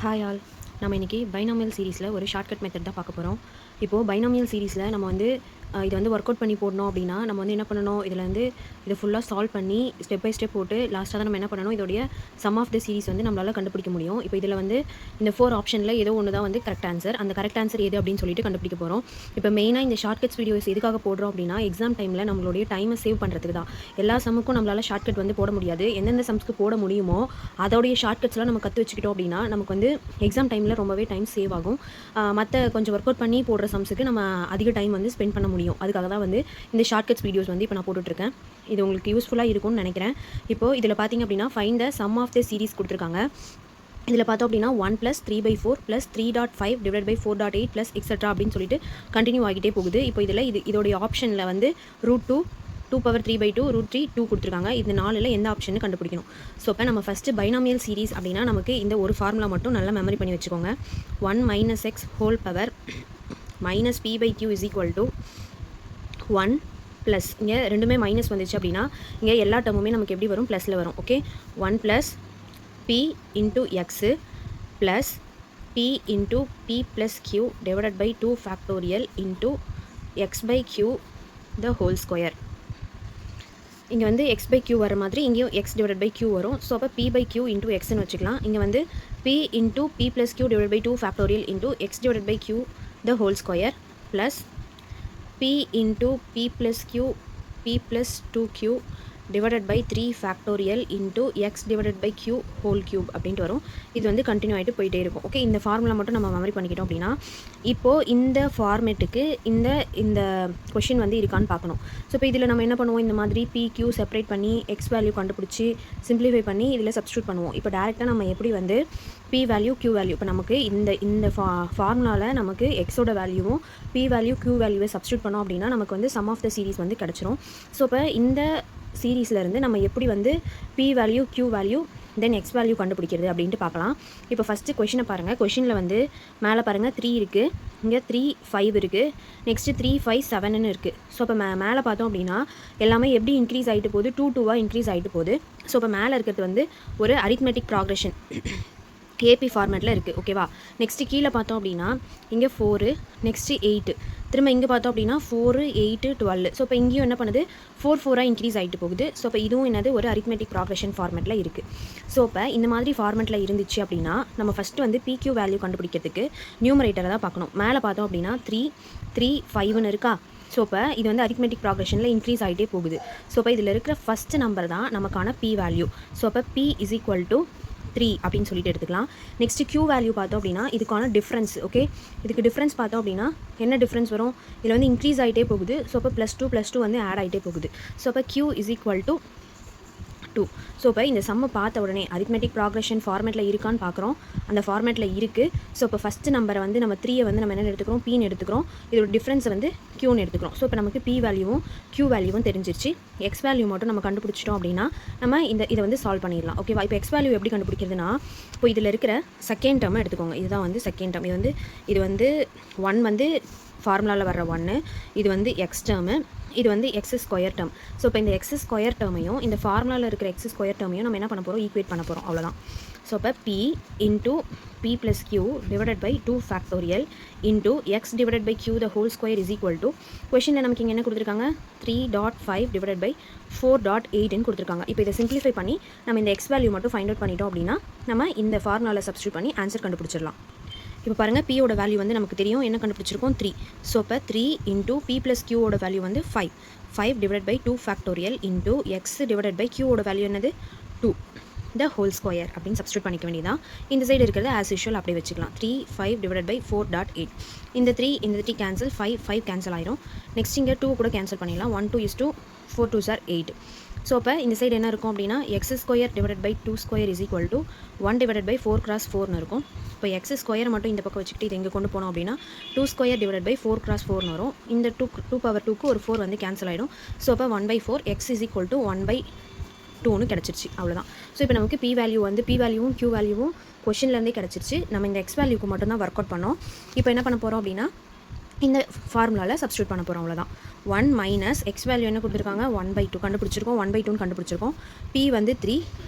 Hi all. நம்ம இன்றைக்கி binomial சீரீஸில் ஒரு ஷார்ட்கட் மெத்தட் தான் பார்க்க போகிறோம். இப்போது பைனாமியல் சீரீஸில் நம்ம வந்து இதை வந்து ஒர்க் அவுட் பண்ணி போடணும் அப்படின்னா நம்ம வந்து என்ன பண்ணணும், இதில் வந்து இதை ஃபுல்லாக சால்வ் பண்ணி ஸ்டெப் பை ஸ்டெப் போட்டு லாஸ்ட்டாக தான் நம்ம என்ன பண்ணணும், இதோடைய சம் ஆஃப் த சீரீஸ் வந்து நம்மளால் கண்டுபிடிக்க முடியும். இப்போ இதில் வந்து இந்த 4 ஆப்ஷனில் ஏதோ ஒன்று தான் வந்து கரெக்ட் ஆன்சர். அந்த கரெக்ட் ஆன்சர் எது அப்படின்னு சொல்லிட்டு கண்டுபிடிக்க போகிறோம். இப்போ மெயினாக இந்த ஷார்ட்கட்ஸ் வீடியோஸ் எதுக்காக போடுறோம் அப்படின்னா எக்ஸாம் டைமில் நம்மளுடைய டைமை சேவ் பண்ணுறதுக்கு தான். எல்லா சம்முக்கும் நம்மளால் ஷார்ட்கட் வந்து போட முடியாது. எந்தெந்த சம்ஸ்க்கு போட முடியுமோ அதோடைய ஷார்ட்கட்ஸ்லாம் நம்ம கற்று வச்சுக்கிட்டோம் அப்படின்னா நமக்கு வந்து எக்ஸாம் டைமில் ரொம்பவே டைம் சேவ் ஆகும். மற்ற கொஞ்சம் ஒர்க் அவுட் பண்ணி போடுற சம்ஸுக்கு நம்ம அதிக டைம் வந்து ஸ்பெண்ட் பண்ண முடியும். அதுக்காக தான் வந்து இந்த ஷார்ட்கட்ஸ் வீடியோஸ் வந்து இப்போ நான் போட்டுட்ருக்கேன். இது உங்களுக்கு யூஸ்ஃபுல்லாக இருக்கும்னு நினைக்கிறேன். இப்போது இதில் பார்த்தீங்க அப்படின்னா find the sum of the series கொடுத்துருக்காங்க. இதில் பார்த்தோம் அப்படின்னா 1 + 3/4 + 3.5 / 4.8 + எக்ஸெட்ரா அப்படின்னு சொல்லிட்டு கண்டினியூ ஆகிட்டே போகுது. இப்போ இதில் இதோடைய ஆப்ஷனில் வந்து √2 2^3/2 √3 2 கொடுத்துருக்காங்க. இந்த 4ல் எந்த ஆப்ஷன் கண்டுபிடிக்கணும். ஸோ இப்போ நம்ம ஃபஸ்ட்டு பைனாமியல் சீரீஸ் அப்படின்னா நமக்கு இந்த ஒரு ஃபார்முலா மட்டும் நல்லா மெமரி பண்ணி வச்சுக்கோங்க. 1 - x whole power -p/q = 1 plus இங்கே ரெண்டுமே மைனஸ் வந்துச்சு அப்படின்னா இங்கே எல்லா டேர்முமே நமக்கு எப்படி வரும், ப்ளஸில் வரும். Okay, 1 + p × x plus p × p + q / 2 factorial × x/q the whole square. இங்கே வந்து x/q வர மாதிரி இங்கேயும் x/q வரும். ஸோ அப்போ p/q × xன்னு வச்சுக்கலாம். இங்கே வந்து p × p + q / 2 factorial × x/q the whole square plus p × p + q p + 2q / 3 factorial × x/q whole cube அப்படின்ட்டு வரும். இது வந்து கண்டினியூ ஆகிட்டு போயிட்டே இருக்கும். ஓகே, இந்த ஃபார்முலா மட்டும் நம்ம மெமரி பண்ணிக்கிட்டோம் அப்படின்னா இப்போது இந்த ஃபார்மேட்டுக்கு இந்த கொஷின் வந்து இருக்கான்னு பார்க்கணும். ஸோ இப்போ இதில் நம்ம என்ன பண்ணுவோம், இந்த மாதிரி PQ செப்பரேட் பண்ணி எக்ஸ் வேல்யூ கண்டுபிடிச்சி சிம்பிளிஃபை பண்ணி இதில் சப்ஸ்டியூட் பண்ணுவோம். இப்போ டேரெக்டாக நம்ம எப்படி வந்து P வேல்யூ Q வேல்யூ இப்போ நமக்கு இந்த ஃபார்முலாவில் நமக்கு எக்ஸோட வேல்யூவும் P வேல்யூ Q வேல்யூவை சப்ஸ்டியூட் பண்ணோம் அப்படின்னா நமக்கு வந்து சம் ஆஃப் த சீரீஸ் வந்து கிடச்சிரும். ஸோ இப்போ இந்த சீரீஸ்லேருந்து நம்ம எப்படி வந்து P வேல்யூ Q வேல்யூ தென் எக்ஸ் வேல்யூ கண்டுபிடிக்கிறது அப்படின்ட்டு பார்க்கலாம். இப்போ ஃபஸ்ட்டு கொஷினை பாருங்கள். கொஷினில் வந்து மேலே பாருங்கள் 3 இருக்குது, இங்கே 3 5 இருக்குது, நெக்ஸ்ட்டு 3 5 7ன்னு இருக்குது. ஸோ இப்போ மேலே பார்த்தோம் அப்படின்னா எல்லாமே எப்படி இன்க்ரீஸ் ஆகிட்டு போகுது, 2 2வாக இன்க்ரீஸ் ஆகிட்டு போகுது. ஸோ இப்போ மேலே இருக்கிறது வந்து ஒரு அரித்மெட்டிக் ப்ராக்ரெஷன் ஏபி ஃபார்மேட்டில் இருக்குது. ஓகேவா, நெக்ஸ்ட்டு கீழே பார்த்தோம் அப்படின்னா இங்கே 4 நெக்ஸ்ட்டு 8 திரும்ப இங்கே பார்த்தோம் அப்படின்னா 4 8 12. ஸோ இப்போ இங்கேயும் என்ன பண்ணுது 4 4ஆக இன்க்ரீஸ் ஆகிட்டு போகுது. ஸோ இப்போ இதுவும் என்னது ஒரு அரித்மெட்டிக் ப்ராக்ரெஷன் ஃபார்மேட்டில் இருக்குது. ஸோ இப்போ இந்த மாதிரி ஃபார்மேட்டில் இருந்துச்சு அப்படின்னா நம்ம ஃபஸ்ட்டு வந்து PQ வேல்யூ கண்டுபிடிக்கிறதுக்கு நியூமரேட்டரை தான் பார்க்கணும். மேலே பார்த்தோம் அப்படின்னா 3 3 5ன்னு இருக்கா. ஸோ இப்போ இது வந்து அரித்மெட்டிக் ப்ராக்ரெஷனில் இன்க்ரீஸ் ஆகிட்டே போகுது. ஸோ இப்போ இதில் இருக்கிற ஃபஸ்ட்டு நம்பர் தான் நமக்கான P வேல்யூ. ஸோ இப்போ P = 3 அப்படின்னு சொல்லிட்டு எடுத்துக்கலாம். நெக்ஸ்ட்டு Q வேல்யூ பார்த்தோம் அப்படின்னா இதுக்கான டிஃப்ரென்ஸ். ஓகே, இதுக்கு டிஃப்ரென்ஸ் பார்த்தோம் அப்படின்னா என்ன டிஃப்ரென்ஸ் வரும், இதில் வந்து இன்க்ரீஸ் ஆகிட்டே போகுது. ஸோ அப்போ +2 வந்து ஆட் ஆகிட்டே போகுது. ஸோ அப்போ Q = 2. ஸோ இப்போ இந்த சம்மை பார்த்த உடனே அரித்மெட்டிக் ப்ராக்ரெஷன் ஃபார்மேட்டில் இருக்கான்னு பார்க்குறோம். அந்த ஃபார்மேட்டில் இருக்குது. ஸோ இப்போ ஃபஸ்ட்டு நம்பரை வந்து நம்ம 3யை வந்து நம்ம என்ன எடுத்துக்கிறோம், Pன்னு எடுத்துக்கிறோம். இதோட டிஃப்ரென்ஸை வந்து Qன்னு எடுத்துக்கிறோம். ஸோ இப்போ நமக்கு P வேல்யூவும் Q வேல்யூவும் தெரிஞ்சிருச்சு. எக்ஸ் வேல்யூ மட்டும் நம்ம கண்டுபிடிச்சிட்டோம் அப்படின்னா நம்ம இதை வந்து சால்வ் பண்ணிடலாம். ஓகேவா, இப்போ எக்ஸ் வேல்யூ எப்படி கண்டுபிடிக்கிறதுனா இப்போ இதில் இருக்கிற செகண்ட் டேர்மை எடுத்துக்கோங்க. இதுதான் வந்து செகண்ட் டேர்ம். இது வந்து 1 வந்து ஃபார்முலாவில் வர்ற 1, இது வந்து எக்ஸ் டேர்மு, இது வந்து எக்ஸ் ஸ்கொயர் டேர்ம். ஸோ இப்போ இந்த எக்ஸ் ஸ்கொயர் டேர்மையும் இந்த ஃபார்முலாவில் இருக்கிற எக்ஸ் ஸ்கொயர் டேர்மையும் நம்ம என்ன பண்ண போகிறோம், ஈக்குவேட் பண்ண போகிறோம். அவ்வளோதான். ஸோ இப்போ P × P + Q / 2 factorial × x/q the whole square = கொஷினில் நமக்கு இங்கே என்ன கொடுத்துருக்காங்க 3.5 / 4.8ன்னு கொடுத்துருக்காங்க. இப்போ இதை சிம்பிளிஃபை பண்ணி நம்ம இந்த எக்ஸ் வேல்யூ மட்டும் ஃபைண்ட் அவுட் பண்ணிட்டோம் அப்படின்னா நம்ம இந்த ஃபார்முலாவில் சப்ஸ்டியூட் பண்ணி ஆன்சர் கண்டுபிடிச்சிடலாம். இப்போ பாருங்கள், Pயோட வேல்யூ வந்து நமக்கு தெரியும், என்ன கண்டுபிடிச்சிருக்கோம் 3. ஸோ இப்போ 3 × P + Q ஓட வேல்யூ வந்து 5 / 2 ஃபேக்டோரியல் × x/q ஓட வேல்யூ என்னது 2 த ஹோல் ஸ்கொயர் அப்படின்னு சப்ஸ்டியூட் பண்ணிக்க வேண்டியதான். இந்த சைடு இருக்கிறது ஆஸ் யூஷுவல் அப்படியே வச்சுக்கலாம். 3 5 / 4.8. இந்த 3 கேன்சல், 5 கேன்சல் ஆயிரும். நெக்ஸ்ட் இங்கே 2 கூட கேன்சல் பண்ணிடலாம். 1 2 is 2, 4 2s are 8. ஸோ இப்போ இந்த சைடு என்ன இருக்கும் அப்படின்னா x² / 2² = 1 / 4 × 4ன்னு இருக்கும். இப்போ எக்ஸ் ஸ்கொயர் மட்டும் இந்த பக்கம் வச்சுக்கிட்டு இது எங்கே கொண்டு போனோம் அப்படின்னா 2² / 4 × 4ன்னு வரும். இந்த 2^2க்கு ஒரு 4 வந்து கேன்சல் ஆகிடும். ஸோ இப்போ 1/4 x = 1/2ன்னு கிடச்சிருச்சு. அவ்வளோதான். ஸோ இப்போ நமக்கு P வேல்யூவும் Q வேல்யூவும் கொஷின்லேருந்தே கிடச்சிருச்சு. நம்ம இந்த எக்ஸ் வேல்யூக்கு மட்டும் தான் ஒர்க் அவுட் பண்ணோம். இப்போ என்ன பண்ண போகிறோம் அப்படின்னா இந்த ஃபார்முலாவில் சப்ஸ்டியூட் பண்ண போகிறோம். அவ்வளோதான். 1 மைனஸ் எக்ஸ் வேல்யூ என்ன கொடுத்துருக்காங்க 1/2 கண்டுபிடிச்சிருக்கோம். 1/2 கண்டுபிடிச்சிருக்கோம். பி வந்து 3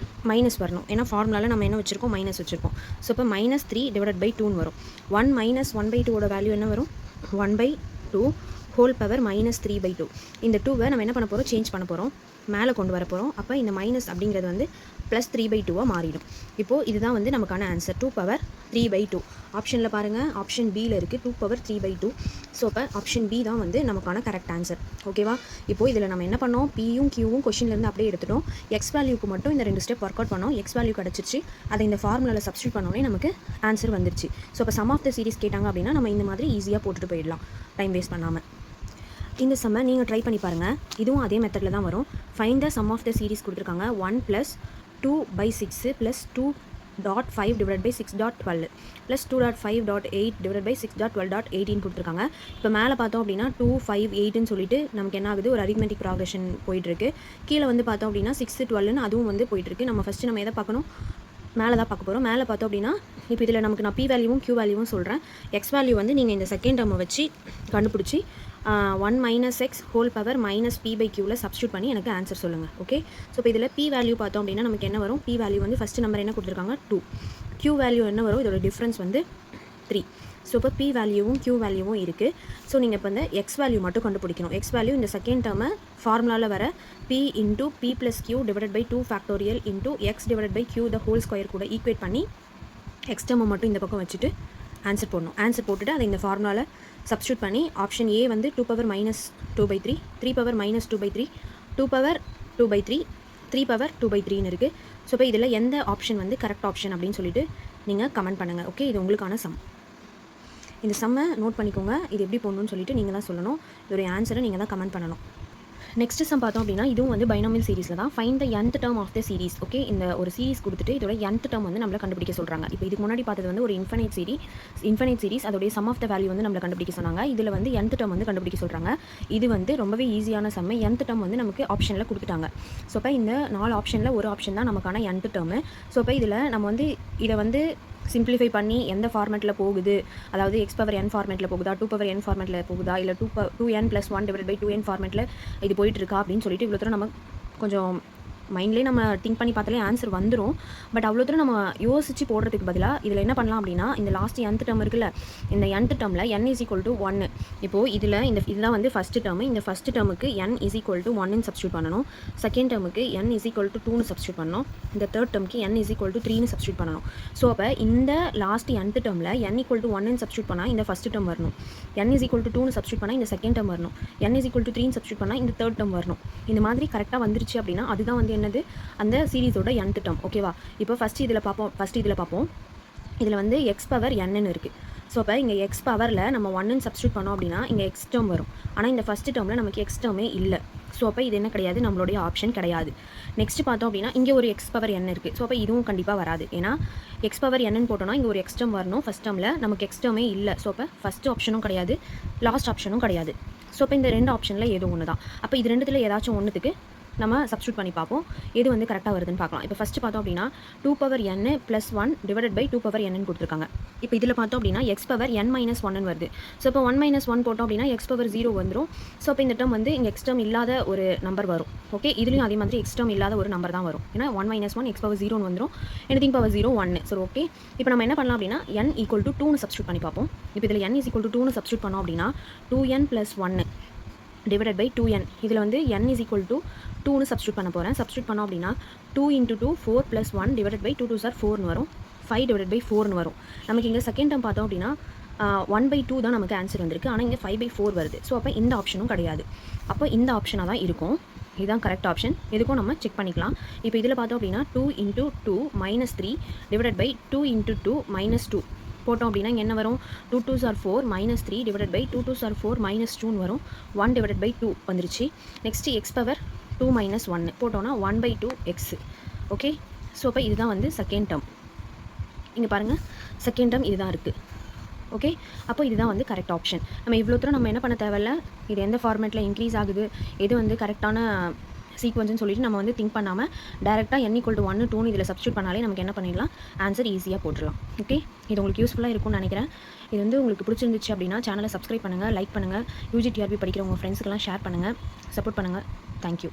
மைனஸ் வரணும். ஏன்னா ஃபார்முலாவில் நம்ம என்ன வச்சுருக்கோம் மைனஸ் வச்சுருக்கோம். ஸோ இப்போ -3/2 வரும். 1 மைனஸ் 1/2 வேல்யூ என்ன வரும் 1/2 ஹோல் பவர் -3/2. இந்த 2வை நம்ம என்ன பண்ண போகிறோம் சேஞ்ச் பண்ண போகிறோம், மேலே கொண்டு வர போகிறோம். அப்போ இந்த மைனஸ் அப்படிங்கிறது வந்து +3/2 மாறிடும். இப்போது இதுதான் வந்து நமக்கான ஆன்சர் 2/3/2. ஆப்ஷனில் பாருங்கள், ஆப்ஷன் பியில் இருக்குது 2/3/2. ஸோ இப்போ ஆப்ஷன் பி தான் வந்து நமக்கான கரெக்ட் ஆன்சர். ஓகேவா? இப்போது இதில் நம்ம என்ன பண்ணோம், பியும் கியூவும் கொஷின்லேருந்து அப்படியே எடுத்துட்டோம். எக்ஸ் வேல்யூக்கு மட்டும் இந்த 2 ஸ்டெப் ஒர்க் அவுட் பண்ணோம். எக்ஸ் வேல்யூ கிடச்சிருச்சு. அதை இந்த ஃபார்முலாவில் சப்ஸ்டியூட் பண்ணோன்னே நமக்கு ஆன்சர் வந்துருச்சு. ஸோ இப்போ சம் ஆஃப் த சீரிஸ் கேட்டாங்க அப்படின்னா நம்ம இந்த மாதிரி ஈஸியாக போட்டுட்டு போயிடலாம் டைம் வேஸ்ட் பண்ணாமல். இந்த சம்மை நீங்கள் ட்ரை பண்ணி பாருங்கள். இதுவும் அதே மெத்தடில் தான் வரும். Find the sum of the series கொடுத்துருக்காங்க. 1 + 2/6 + 2.5/6.12 + 2.5.8/6.12.18 கொடுத்துருக்காங்க. இப்போ மேலே பார்த்தோம் அப்படின்னா 2, 5, 8ன்னு சொல்லிட்டு நமக்கு என்ன ஆகுது, ஒரு அரித்மெட்டிக் ப்ராக்ரெஷன் போயிட்டுருக்கு. கீழே வந்து பார்த்தோம் அப்படின்னா 6, 12ன்னு அதுவும் வந்து போயிட்டுருக்கு. நம்ம ஃபஸ்ட்டு நம்ம எதை பார்க்கணும், மேலே தான் பார்க்க போகிறோம். மேலே பார்த்தோம் அப்படின்னா இப்போ இதில் நமக்கு நான் பி வேல்யூவும் கியூ வேல்யூவும் சொல்கிறேன். எக்ஸ் வேல்யூ வந்து நீங்கள் இந்த செகண்ட் டேர்மை வச்சு கண்டுபிடிச்சி 1 மைனஸ் எக்ஸ் ஹோல் பவர் -p/qவில் சப்ஸ்டியூட் பண்ணி எனக்கு ஆன்சர் சொல்லுங்கள். ஓகே, ஸோ இப்போ இதில் பி வேல்யூ பார்த்தோம் அப்படின்னா நமக்கு என்ன வரும், பி வேல்யூ வந்து ஃபஸ்ட்டு நம்பர் என்ன கொடுத்துருக்காங்க 2, கியூ வேல்யூ என்ன வரும், இதோட டிஃப்ரென்ஸ் வந்து 3. ஸோ இப்போ பி வேல்யூவும் கியூ வேல்யூவும் இருக்குது. ஸோ நீங்கள் இப்போ இந்த எக்ஸ் வேல்யூ மட்டும் கண்டுபிடிக்கணும். எக்ஸ் வேல்யூ இந்த செகண்ட் டேர்மை ஃபார்முலாவில் வர p × p + q / 2 factorial × x / q the whole square கூட ஈக்குவேட் பண்ணி எக்ஸ் டேர்மை மட்டும் இந்த பக்கம் வச்சுட்டு ஆன்சர் போடணும். ஆன்சர் போட்டுட்டு அதை இந்த ஃபார்முலாவில் சப்ஸ்டியூட் பண்ணி ஆப்ஷன் ஏ வந்து 2/-2/3, 3/-2/3, 2/2/3, 3/2/3ன்னு இருக்குது. ஸோ இப்போ இதில் எந்த ஆப்ஷன் வந்து கரெக்ட் ஆப்ஷன் அப்படின்னு சொல்லிட்டு நீங்கள் கமெண்ட் பண்ணுங்கள். ஓகே, இது உங்களுக்கான சம். இந்த சம்மை நோட் பண்ணிக்கோங்க. இது எப்படி போடணும்னு சொல்லிட்டு நீங்கள் தான் சொல்லணும். இதோடைய ஆன்சரை நீங்கள் தான் கமெண்ட் பண்ணணும். நெக்ஸ்ட் சம் பார்த்தோம் அப்படின்னா இதுவும் வந்து பைனாமியல் சீரிஸில் தான். Find the nth term of the series. Okay, இந்த ஒரு சீரிஸ் கொடுத்துட்டு இதோட nth டேர்ம் வந்து நம்மளை கண்டுபிடிக்க சொல்கிறாங்க. இப்போ இதுக்கு முன்னாடி பார்த்தது வந்து ஒரு இன்ஃபைனைட் சீரிஸ் அதோடைய சம் ஆஃப் த வேல்யூ வந்து நம்மளை கண்டுபிடிக்க சொன்னாங்க. இதில் வந்து nth டேர்ம் வந்து கண்டுபிடிக்க சொல்கிறாங்க. இது வந்து ரொம்பவே ஈஸியான சம். nth டேர்ம் வந்து நமக்கு ஆப்ஷனில் கொடுத்துட்டாங்க. ஸோ இப்போ இந்த 4 ஆப்ஷனில் ஒரு ஆப்ஷன் தான் நமக்கான nth டேர்மு. ஸோ இப்போ இதில் நம்ம வந்து இதை வந்து சிம்பிளிஃபை பண்ணி எந்த ஃபார்மேட்டில் போகுது, அதாவது x⁴n ஃபார்மேட்டில் போகுதா, 2⁴n ஃபார்மேட்டில் போகுதா, இல்லை 2n + 1/2n ஃபார்மேட்டில் இது போயிட்டுருக்கா அப்படின்னு சொல்லிட்டு இவ்வளோ தூரம் நம்ம கொஞ்சம் மைண்ட்லேயே நம்ம திங்க் பண்ணி பார்த்தாலே ஆன்சர் வந்துடும். பட் அவ்வளோ தூரம் நம்ம யோசித்து போடுறதுக்கு பதிலாக இதில் என்ன பண்ணலாம் அப்படின்னா, இந்த லாஸ்ட் nth டேர்ம் இருக்குல்ல, இந்த nth டேர்மில் n = 1. இப்போது இதில் இதுதான் வந்து ஃபஸ்ட்டு டேர்மு. இந்த ஃபஸ்ட்டு டேர்முக்கு n = 1ன்னு சப்ஸ்டியூட் பண்ணணும். செகண்ட் டேர்முக்கு n = 2ன்னு சப்ஸ்டியூட் பண்ணணும். இந்த தேர்ட் டேர்முக்கு n = 3ன்னு சப்ஸ்டியூட் பண்ணணும். ஸோ அப்போ இந்த லாஸ்ட் nth டேர்மில் n = 1ன்னு சப்ஸ்டியூட் பண்ணால் இந்த ஃபஸ்ட்டு டேர்ம் வரணும். n = 2ன்னு சப்ஸ்டியூட் பண்ணால் இந்த செகண்ட் டேர்ம் வரணும். n = 3ன்னு சப்ஸ்டியூட் பண்ணால் இந்த தேர்ட் டேர்ம் வரணும். இந்த மாதிரி கரெக்டாக வந்துருச்சு அப்படின்னா அதுதான் வந்து என்னது, அந்த சீரிஸோட nth டேர்ம். ஓகேவா? இப்போ ஃபஸ்ட் இதில் பார்ப்போம். இதில் வந்து x⁴n இருக்குது. ஸோ அப்போ இங்கே x பவரில் நம்ம 1ன்னு சப்ஸ்டியூட் பண்ணோம் அப்படின்னா இங்கே x டேர்ம் வரும். ஆனால் இந்த ஃபஸ்ட் டேர்மில் நமக்கு x டேர்மே இல்லை. ஸோ அப்போ இது என்ன கிடையாது, நம்மளுடைய ஆப்ஷன் கிடையாது. நெக்ஸ்ட் பார்த்தோம் அப்படின்னா இங்கே ஒரு x⁴n இருக்குது. ஸோ அப்போ இதுவும் கண்டிப்பாக வராது. ஏன்னா x⁴n போட்டோம்னா இங்கே ஒரு x டேர்ம் வரணும். ஃபஸ்ட் டேர்மில் நமக்கு x டேர்மே இல்லை. ஸோ அப்போ ஃபஸ்ட் ஆப்ஷனும் கிடையாது, லாஸ்ட் ஆப்ஷனும் கிடையாது. ஸோ இப்போ இந்த 2 ஆப்ஷனில் ஏதோ ஒன்று தான். அப்போ இது ரெண்டுத்தில் ஏதாச்சும் ஒன்றுத்துக்கு நம்ம சப்ஸ்டியூட் பண்ணி பார்ப்போம், எது வந்து கரெக்டாக வருதுன்னு பார்க்கலாம். இப்போ ஃபஸ்ட்டு பார்த்தோம் அப்படின்னா 2⁴n + 1 / 2⁴n கொடுத்துருக்காங்க. இப்போ இதில் பார்த்தோம் அப்படின்னா x⁴n - 1ன்னு வருது. ஸோ இப்போ 1 - 1 போட்டோம் அப்படின்னா x⁴0 வந்துடும். ஸோ இப்போ இந்த டேர்ம் வந்து இங்கே x டேர்ம் இல்லாத ஒரு நம்பர் வரும். ஓகே, இதுலேயும் அதே மாதிரி x டேர்ம் இல்லாத ஒரு நம்பர் தான் வரும். ஏன்னா 1 - 1 x⁴0ன்னு வந்துடும். anything ⁴0 1. ஸோ ஓகே, இப்போ நம்ம என்ன பண்ணலாம் அப்படின்னா n = 2ன்னு சப்ஸ்டியூட் பண்ணி பார்ப்போம். இப்போ இதில் n = 2ன்னு சப்ஸ்டியூட் பண்ணோம் அப்படின்னா 2n + 1 / 2n. இதில் வந்து n = 2ன்னு சப்ஸ்டியூட் பண்ண போகிறேன். சப்ஸ்டியூட் பண்ணோம் அப்படின்னா 2 × 2 4 + 1 / 2 2s are 4ன்னு வரும். 5/4ன்னு வரும். நமக்கு இங்கே செகண்ட் டேர்ம் பார்த்தோம் அப்படின்னா 1/2 தான் நமக்கு ஆன்சர் வந்திருக்கு. ஆனால் இங்கே 5/4 வருது. ஸோ அப்போ இந்த ஆப்ஷனும் கிடையாது. அப்போ இந்த ஆப்ஷனாக தான் இருக்கும். இதுதான் கரெக்ட் ஆப்ஷன். எதுக்கும் நம்ம செக் பண்ணிக்கலாம். இப்போ இதில் பார்த்தோம் அப்படின்னா 2 × 2 - 3 / 2 × 2 - 2 போட்டோம் அப்படின்னா என்ன வரும், 2 2s are 4 - 3 / 2 2s are 4 - 2ன்னு வரும். 1/2 வந்துருச்சு. நெக்ஸ்ட்டு x⁴2 - 1 போட்டோன்னா 1/2x. ஓகே, ஸோ அப்போ இதுதான் வந்து செகண்ட் டேர்ம். இங்கே பாருங்கள், செகண்ட் டேர்ம் இதுதான் இருக்குது. ஓகே, அப்போ இதுதான் வந்து கரெக்ட் ஆப்ஷன். நம்ம இவ்வளோ தூரம் நம்ம என்ன பண்ண தேவையில்ல, இது எந்த ஃபார்மேட்டில் இன்க்ரீஸ் ஆகுது, எது வந்து கரெக்டான சீக்வன்ஸ்னு சொல்லிட்டு நம்ம வந்து திங்க் பண்ணாமல் டேரெக்டாக n = 1 2 இதில் சப்ஸ்டியூட் பண்ணாலே நமக்கு என்ன பண்ணிடலாம், ஆன்சர் ஈஸியாக போட்டுடலாம். ஓகே, இது உங்களுக்கு யூஸ்ஃபுல்லாக இருக்கும்னு நினைக்கிறேன். இது வந்து உங்களுக்கு பிடிச்சிருந்துச்சு அப்படின்னா சேனலை சப்ஸ்கிரைப் பண்ணுங்கள், லைக் பண்ணுங்கள், UGTRB படிக்கிற உங்கள் ஃப்ரெண்ட்ஸுக்கெல்லாம் ஷேர் பண்ணுங்கள், சப்போர்ட் பண்ணுங்கள். தேங்க்யூ.